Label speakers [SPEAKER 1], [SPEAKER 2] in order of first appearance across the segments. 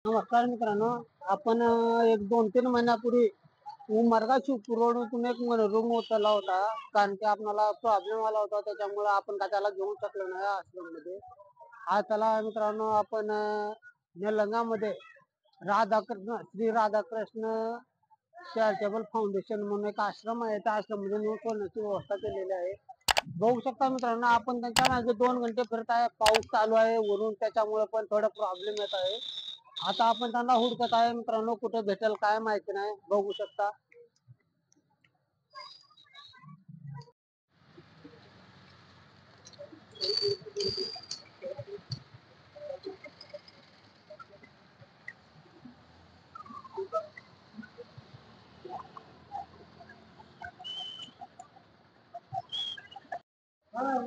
[SPEAKER 1] नमस्कार मित्रांनो. आपण एक 2-3 महिन्यापूर्वी उमरगा शिवपुरवडून एक रूम उचलला होता. कारण की आपल्याला प्रॉब्लेम आला होता, त्याच्यामुळे आपण काय त्याला घेऊ शकलो नाही आश्रम मध्ये. आज त्याला मित्रांनो आपण निलंगामध्ये श्री राधाकृष्ण चॅरिटेबल फाउंडेशन म्हणून एक आश्रम आहे. त्या आश्रममध्ये नेऊन सोडण्याची व्यवस्था केलेली आहे. बघू शकता मित्रांनो, आपण त्यांच्या मागे 2 घंटे फिरत आहे. पाऊस चालू आहे वरून, त्याच्यामुळे पण थोडा प्रॉब्लेम येत आहे. आता आपण त्यांना हुडकत आहे मित्रांनो, कुठे भेटेल काय माहिती नाही. बघू शकता.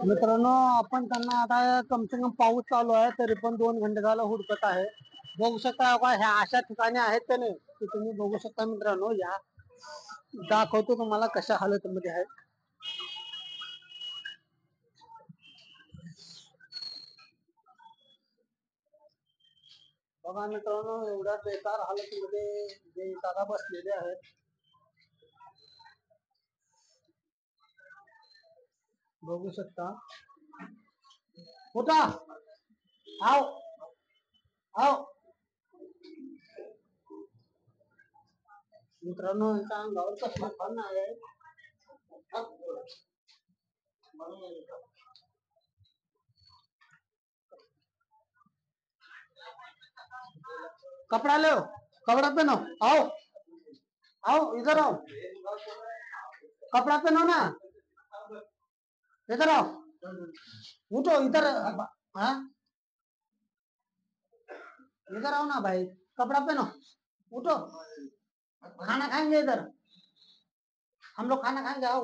[SPEAKER 1] मित्रांनो, आपण त्यांना आता कम से कम पाऊस चालू आहे तरी पण 2 घंटे झालं हुडकत आहे. बघू शकता का ह्या अशा ठिकाणी आहेत का नाही, की तुम्ही बघू शकता मित्रांनो. या दाखवतो तुम्हाला कशा हालतमध्ये आहेत. बघा मित्रांनो, एवढ्या बेकार हालतमध्ये जे दादा बसलेले आहेत. बघू शकता. उठा, आओ आओ. मित्रांनो, यांच्या अंगावर कसलं पण आहे. कपड़ा लो, कपड़ा पहनो, आओ आओ, इधर आओ, कपड़ा पहनो ना, इधर आओ, उठो इधर। हाँ, इधर आओ ना भाई, कपड़ा पहनो, उठो। खाना खाएंगे इधर, हम लोग खाना खाएंगे, आओ।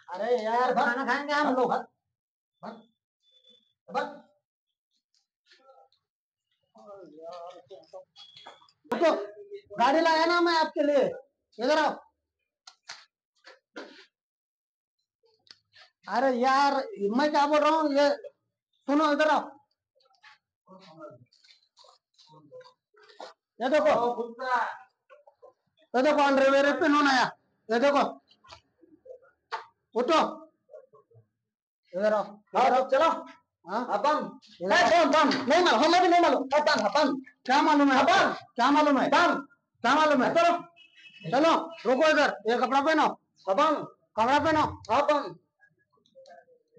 [SPEAKER 1] अरे यार, खाना खाएंगे हम लोग। तो गाड़ी लाया ना मैं आपके लिए, इधर आओ। अरे यार, मैं क्या बोल रहा हूँ, ये सुनो, इधर आओ। ये देखो, ये देखो अंडरवेयर पहनो ना यार, ये देखो, उठो, इधर आओ, चलो। अपन नहीं मालूम, हमें भी नहीं मालूम। अपन क्या मालूम है? अपन क्या मालूम है? क्या मालूम है? चलो चलो, रुको इधर, ये कपड़ा पहनो। अपन कपड़ा पहनो। अपन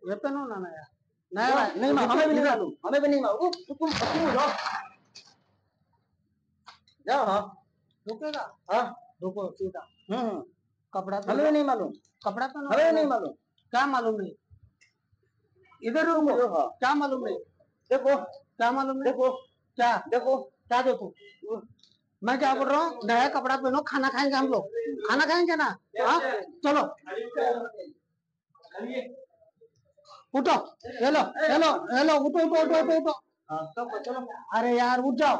[SPEAKER 1] ये पहनो ना यार। नहीं मालूम, हमें भी नहीं मालूम, हमें भी नहीं मालूम। तुम जाओ जाओ। हाँ, रुकेगा। हाँ, रुको सीधा। कपड़ा हमें भी नहीं मालूम, कपड़ा पहनो। हमें भी नहीं मालूम, क्या मालूम नहीं? इधर रुको। क्या मालूम नहीं? देखो, क्या मालूम नहीं? देखो, क्या देखो, क्या देखो? मैं क्या बोल रहा हूँ, नया कपड़ा पहनो, खाना खाएंगे हम लोग, खाना खाएंगे ना। हाँ, चलो उठो, हेलो हेलो हेलो, उठो उठो उठो उठो उठो। चलो, अरे यार उठ जाओ,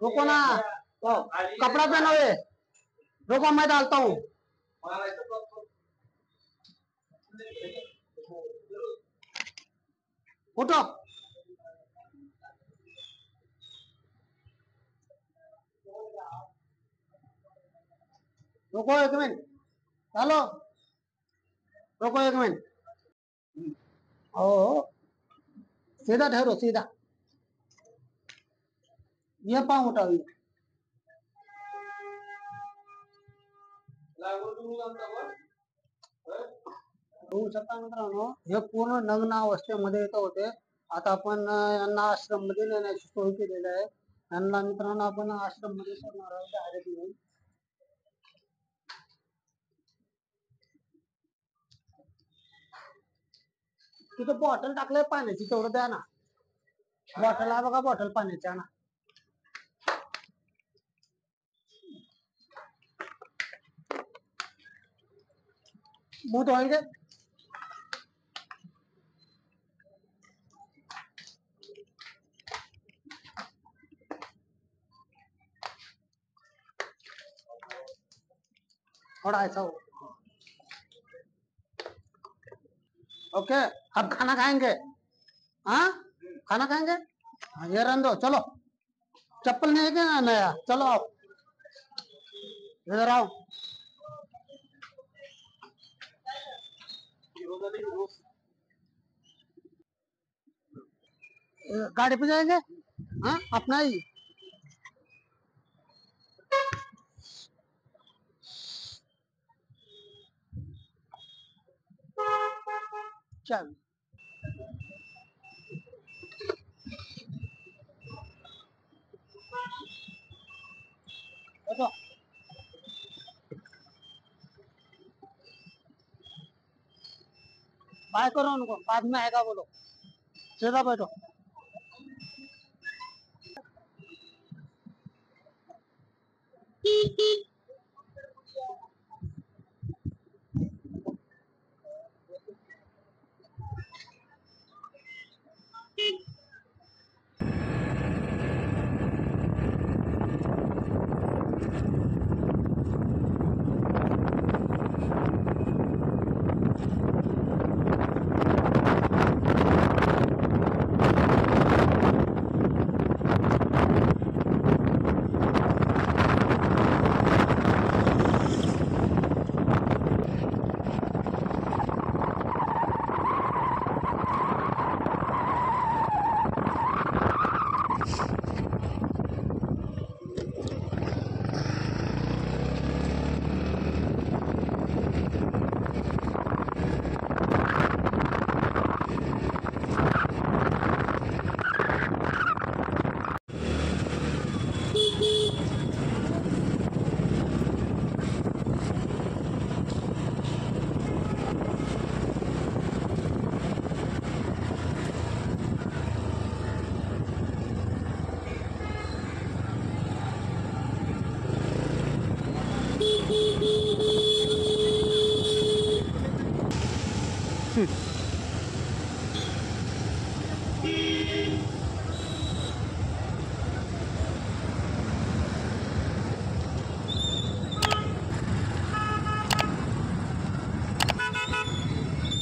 [SPEAKER 1] रुको ना, कपड़ा पहनो, ये रुको, मैं डालता हूँ। उठो, रुको 1 मिनट, चलो रुको 1 मिनट। ओ, सीधा ठहरो, सीधा, ये पाँव उठाओ। होऊ शकता मित्रांनो, हे पूर्ण नग्न अवस्थेमध्ये येत होते. आता आपण यांना आश्रम मध्ये नेण्याची सोय केलेली आहे. यांना मित्रांनो आपण आश्रम मध्ये सोडणार आहोत डायरेक्ट घेऊन. तिथं बॉटल टाकलंय पाण्याची, तेवढं द्या ना. बॉटल आहे बघा, बॉटल पाण्याची आणा. मुंह धोएंगे. थोड़ा ऐसा हो. ओके, अब खाना खाएंगे। हाँ, खाना खाएंगे? हाँ, ये रहने दो, चलो। चप्पल नहीं है क्या नया? चलो आओ, इधर आओ। गाड़ी पे जाएंगे? हाँ, अपना ही। चल, बैठो। बाय करो उनको, बाद में आएगा बोलो। सीधा बैठो।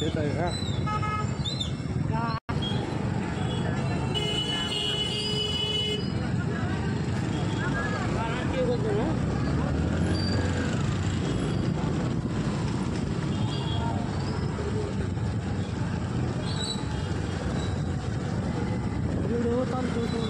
[SPEAKER 2] येत आहे का?
[SPEAKER 1] व्हिडिओ चालतो तो.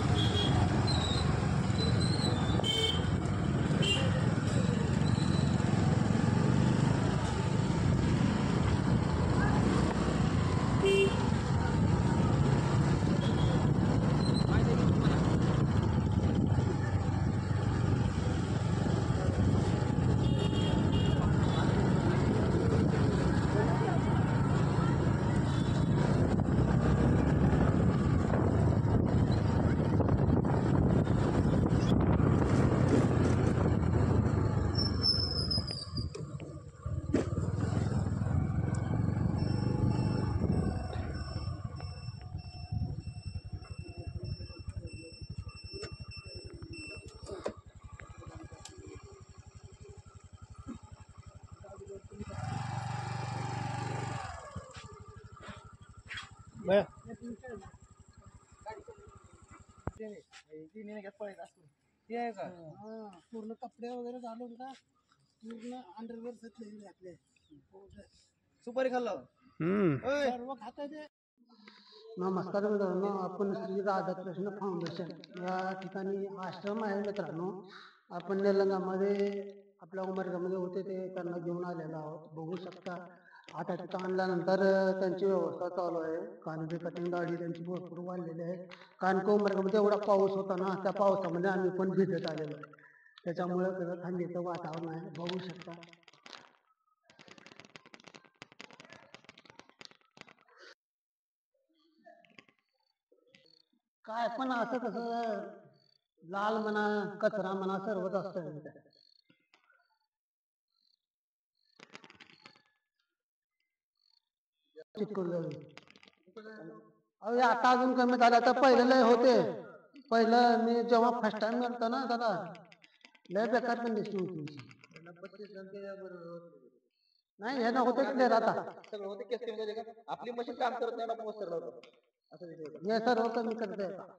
[SPEAKER 2] नाही
[SPEAKER 1] पूर्ण कपडे वगैरे घालून का पूर्ण अंडरवेअर सगळे घातले.
[SPEAKER 2] सुपारी खाल्लं.
[SPEAKER 1] सर्व खातं ते. नमस्कार मित्रांनो, आपण श्री राधाकृष्ण फाउंडेशन या ठिकाणी आश्रम आहे मित्रांनो. आपण निलंगामध्ये आपल्या उमरगामध्ये होते ते त्यांना घेऊन आलेलो आहोत. बघू शकता आता तिथं आणल्यानंतर त्यांची व्यवस्था चालू आहे. कारण की कटिंग गाडी त्यांची भरपूर वाढलेली आहे. कारण की उमरगामध्ये एवढा पाऊस होता ना, त्या पावसामध्ये आम्ही पण भिजत आलेलो आहे. त्याच्यामुळे कसं थंडीचं वातावरण आहे, बघू शकता. काय पण असं कसं लाल म्हणा कचरा म्हणा सर्वच असतं. अहो आता अजून कमी झालं, तर पहिलं लय होते. पहिलं मी जेव्हा फर्स्ट टाइम गेलतो ना दादा, लय बेकार कंडिशन होती. नाही हे होते क्लिअर आता.
[SPEAKER 2] सगळं होते आपली मशीन काम करत नाही.
[SPEAKER 1] हे सर्व कमी करता येतात.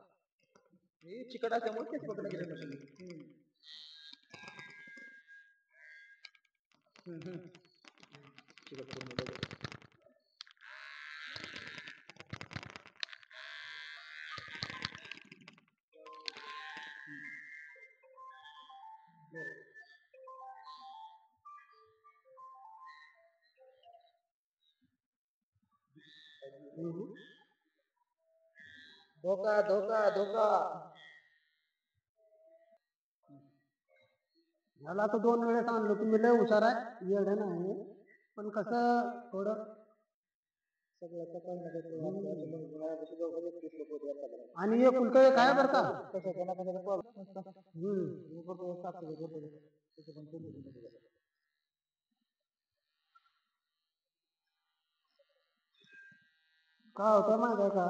[SPEAKER 2] चिकट असल्यामुळे तेच पकडून गेले मशीन. चिकट करून गेले. धोका धोका धोका.
[SPEAKER 1] मला तर 2 वेळेस आणलं, तुम्ही लय हुशार आहे, येडं नाही. पण कसं थोडं आणि हे कुलकं एक आहे बरं का. काय होतं माहिती आहे का,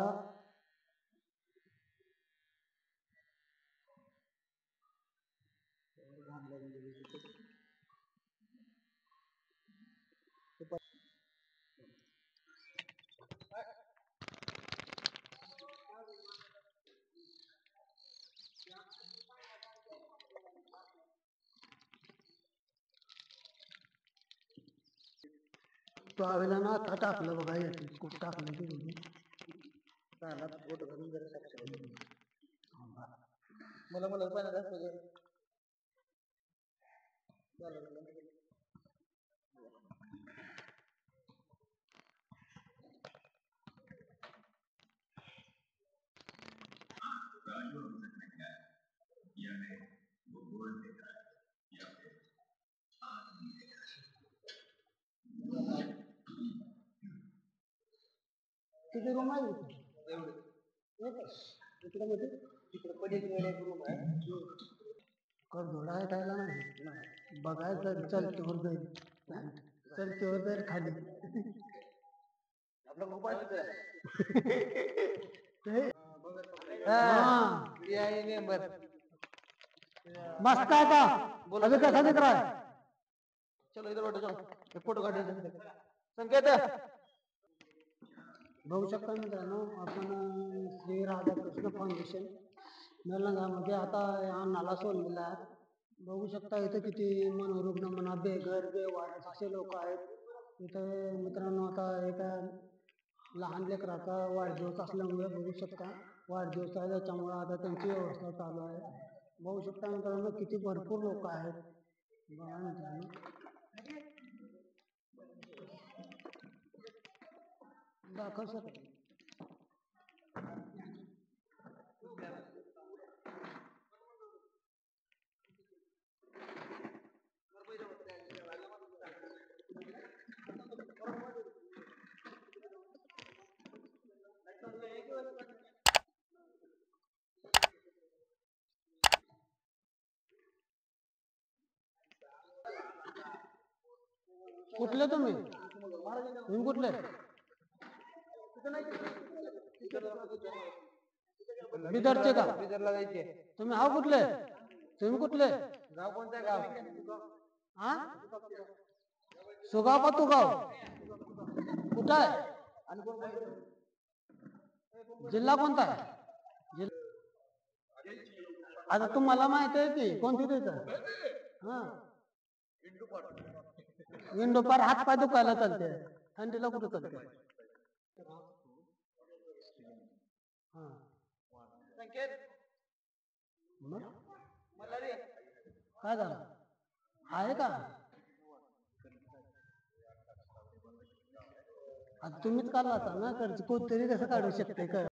[SPEAKER 1] तो आवेला ना आता टाकलं बघा, खूप टाकलं की बघू.
[SPEAKER 2] मला मला पाहिजे
[SPEAKER 1] किती रूम आहे जोडा आहे त्याला नाही बघायचं, चलतेवर जाईल, चलतेवर जाईल खाली. मस्त आहे का, अभी कैसा दिख रहा है.
[SPEAKER 2] चलो इधर बैठो, चलो फोटो काढायचे. संकेत
[SPEAKER 1] बघू शकता मित्रांनो, आपण श्री राधाकृष्ण फाउंडेशन मेलंगामध्ये आता या नाला सोडलेला आहे. बघू शकता इथं किती मनोरुग्ण म्हणा, बेघर बेवारस असे लोक आहेत. इथं मित्रांनो आता एका लहान लेकराचा वाढदिवस असल्यामुळे बघू शकता, वाढदिवस आहे त्याच्यामुळे आता त्यांची व्यवस्था चालू आहे. बघू शकता मित्रांनो किती भरपूर लोक आहेत. बघा मित्रांनो, दाखव सर. कुठले तुम्ही कुठले बिदरचे का,
[SPEAKER 2] बिदरला जायचे.
[SPEAKER 1] तुम्ही हा कुठले, तुम्ही कुठले
[SPEAKER 2] गाव कोणतं गाव?
[SPEAKER 1] हा सुगाव का तू गाव कुठं आहे,
[SPEAKER 2] आणि कोण
[SPEAKER 1] जिल्हा कोणता आहे. आता तुम्हाला माहित आहे की कोणती देत. हा इंडोपार हात पाय दुखायला चालते, थंडीला कुठं चालते. काय झालं आहे का, आता तुम्हीच काढला ना, कोणतरी कसं काढू शकते का.